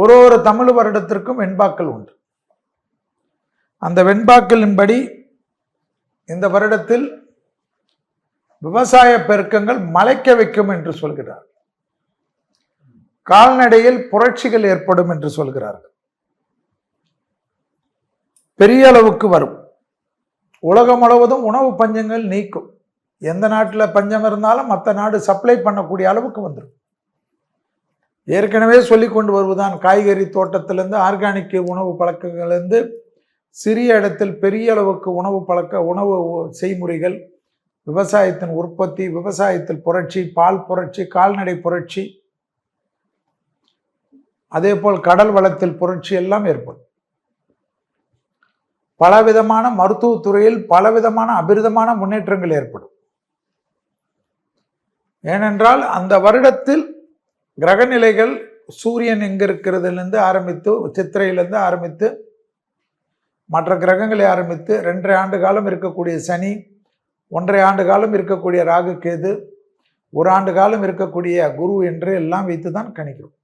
ஒரு தமிழ் வருடத்திற்கும் வெண்பாக்கள் உண்டு. அந்த வெண்பாக்களின்படி இந்த வருடத்தில் விவசாய பெருக்கங்கள் மலைக்க வைக்கும் என்று சொல்கிறார். கால்நடையில் புரட்சிகள் ஏற்படும் என்று சொல்கிறார்கள். பெரிய அளவுக்கு வரும். உலகம் முழுவதும் உணவு பஞ்சங்கள் நீக்கும். எந்த நாட்டில் பஞ்சம் இருந்தாலும் மற்ற நாடு சப்ளை பண்ணக்கூடிய அளவுக்கு வந்துடும். ஏற்கனவே சொல்லி கொண்டு வருவதுதான், காய்கறி தோட்டத்திலிருந்து ஆர்கானிக் உணவு பழக்கங்கள்லேருந்து சிறிய இடத்தில் பெரிய அளவுக்கு உணவு செய்முறைகள், விவசாயத்தின் உற்பத்தி, விவசாயத்தில் புரட்சி, பால் புரட்சி, கால்நடை புரட்சி, அதே போல் கடல் வளத்தில் புரட்சி எல்லாம் ஏற்படும். பலவிதமான மருத்துவத்துறையில் பலவிதமான அபிரிதமான முன்னேற்றங்கள் ஏற்படும். ஏனென்றால் அந்த வருடத்தில் கிரகநிலைகள் சூரியன் எங்க இருக்கிறதுலேருந்து ஆரம்பித்து, சித்திரையிலிருந்து ஆரம்பித்து மற்ற கிரகங்களை ஆரம்பித்து 2.5 ஆண்டு காலம் இருக்கக்கூடிய சனி, 1.5 ஆண்டு காலம் இருக்கக்கூடிய ராகு கேது, 1 ஆண்டு காலம் இருக்கக்கூடிய குரு என்று எல்லாம் வைத்து தான் கணிக்கிறோம்.